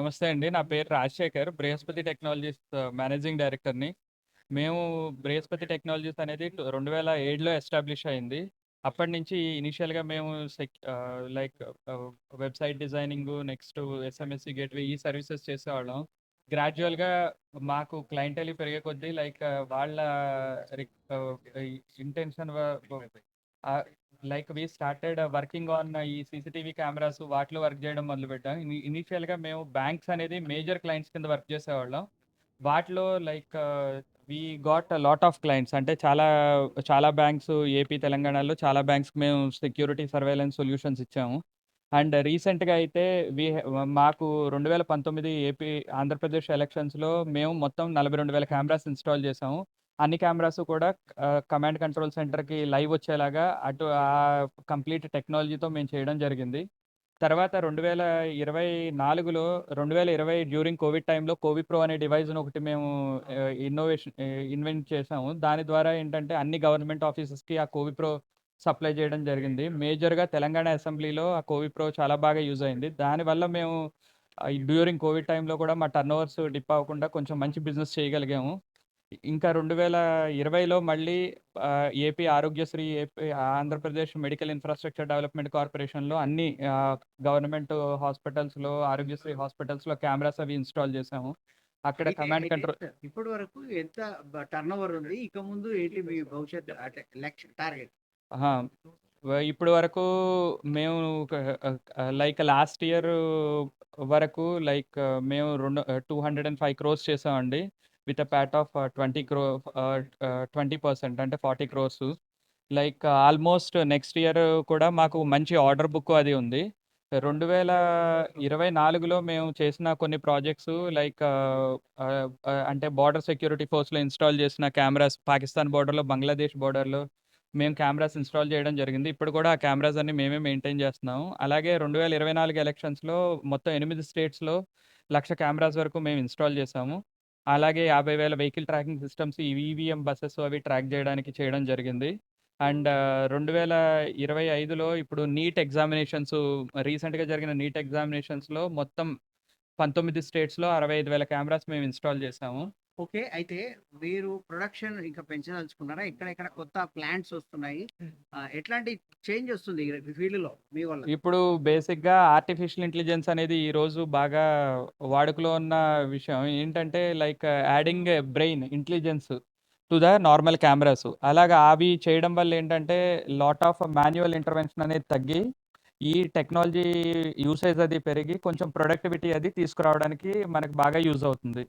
నమస్తే అండి. నా పేరు రాజశేఖర్. బృహస్పతి టెక్నాలజీస్ మేనేజింగ్ డైరెక్టర్‌ని. మేము బృహస్పతి టెక్నాలజీస్ అనేది 2007లో ఎస్టాబ్లిష్ అయింది. అప్పటినుంచి ఇనీషియల్‌గా మేము like website designing, next SMSC gateway ఈ సర్వీసెస్ చేసేవాళ్ళం. గ్రాడ్యుయల్‌గా మాకు క్లయింటెల్ పెరిగే కొద్దీ వాళ్ళ రిక్ ఆహ్, ఇంటెన్షన్ వ ఆహ్, వి స్టార్టెడ్ వర్కింగ్ ఆన్ ఈ సీసీటీవీ కెమెరాస్ వాటిలో వర్క్ చేయడం మొదలుపెట్టాం. ఇనీషియల్‌గా మేము బ్యాంక్స్ అనేది మేజర్ క్లయింట్స్ కింద వర్క్ చేసేవాళ్ళం. వాటిలో we got a lot of clients. అంటే చాలా బ్యాంక్స్ ఏపీ, తెలంగాణలో చాలా బ్యాంక్స్‌కి మేము సెక్యూరిటీ సర్వేలెన్స్ సొల్యూషన్స్ ఇచ్చాము. అండ్ రీసెంట్‌గా అయితే మాకు 2019 ఆంధ్రప్రదేశ్ ఎలక్షన్స్‌లో మేము మొత్తం 42,000 కెమెరాస్ ఇన్‌స్టాల్ చేసాము. అన్ని కెమెరాస్ కూడా కమాండ్ కంట్రోల్ సెంటర్‌కి లైవ్ వచ్చేలాగా కంప్లీట్ టెక్నాలజీతో మేము చేయడం జరిగింది. తర్వాత 2024లో 2020 డ్యూరింగ్ కోవిడ్ టైమ్‌లో కోవిప్రో అనే డివైస్‌ని ఒకటి మేము ఇన్వెంట్ చేసాము. దాని ద్వారా ఏంటంటే అన్ని గవర్నమెంట్ ఆఫీసెస్‌కి ఆ కోవిప్రో సప్లై చేయడం జరిగింది. మేజర్‌గా తెలంగాణ అసెంబ్లీలో ఆ కోవిప్రో చాలా బాగా యూజ్ అయింది. దానివల్ల మేము డ్యూరింగ్ కోవిడ్ టైమ్‌లో కూడా మా టర్నోవర్స్ డిప్ అవ్వకుండా కొంచెం మంచి బిజినెస్ చేయగలిగాము. ఇంకా 2020లో మళ్ళీ AP Aarogyasri, Andhra Pradesh medical infrastructure development కార్పొరేషన్‌లో అన్ని గవర్నమెంట్ హాస్పిటల్స్‌లో, ఆరోగ్యశ్రీ హాస్పిటల్స్‌లో కెమెరాస్ అవి ఇన్‌స్టాల్ చేశాము. అక్కడ అయితే కమాండ్ అయితే కంట్రోల్ ఇప్పటి వరకు ఎంత టర్నోవర్ ఉంది? ఇక ముందు ఏంటి మీ భవిష్యత్తు అంటే టార్గెట్? అహా! ఇప్పటి వరకు మేము లాస్ట్ ఇయర్ వరకు మేము 205 క్రోర్స్ చేసామండి. విత్ ఎ పాట్ ఆఫ్ 20% అంటే 40 క్రోర్స్. ఆల్మోస్ట్ నెక్స్ట్ ఇయర్ కూడా మాకు మంచి ఆర్డర్ బుక్ అది ఉంది. 2024లో మేము చేసిన కొన్ని ప్రాజెక్ట్స్ అంటే బోర్డర్ సెక్యూరిటీ ఫోర్స్‌లో ఇన్‌స్టాల్ చేసిన కెమెరాస్ పాకిస్తాన్ బోర్డర్‌లో, బంగ్లాదేశ్ బోర్డర్‌లో మేము కెమెరాస్ ఇన్‌స్టాల్ చేయడం జరిగింది. ఇప్పుడు కూడా ఆ కెమెరాస్ అన్నీ మేమే మెయింటైన్ చేస్తున్నాము. అలాగే 2024 ఎలక్షన్స్‌లో మొత్తం 8 స్టేట్స్‌లో 1,00,000 కెమెరాస్ వరకు మేము ఇన్‌స్టాల్ చేశాము. అలాగే 50,000 vehicle tracking systems, EVM buses అవి ట్రాక్ చేయడం జరిగింది. అండ్ 2025లో ఇప్పుడు రీసెంట్‌గా జరిగిన నీట్ ఎగ్జామినేషన్స్‌లో మొత్తం 19 స్టేట్స్‌లో 65,000 కెమెరాస్ మేము ఇన్‌స్టాల్ చేశాము. ఓకే. అయితే మీరు ప్రొడక్షన్ ఇంకా పెంచదలుచుకున్నారా? ఎక్కడెక్కడ కొత్త ప్లాంట్స్ వస్తున్నాయి? ఎట్లాంటి చేంజ్ వస్తుంది ఈ ఫీల్డ్‌లో మీ వల్ల? ఇప్పుడు బేసిక్‌గా ఆర్టిఫిషియల్ ఇంటెలిజెన్స్ అనేది ఈరోజు బాగా వాడుకలో ఉన్న విషయం. ఏంటంటే adding brain intelligence to the normal cameras. అలాగా అవి చేయడం వల్ల ఏంటంటే లాట్ ఆఫ్ మాన్యువల్ ఇంటర్వెన్షన్ అనేది తగ్గి, ఈ టెక్నాలజీ యూసేజ్ అది పెరిగి కొంచెం ప్రొడక్టివిటీ అది తీసుకురావడానికి మనకు బాగా యూజ్ అవుతుంది.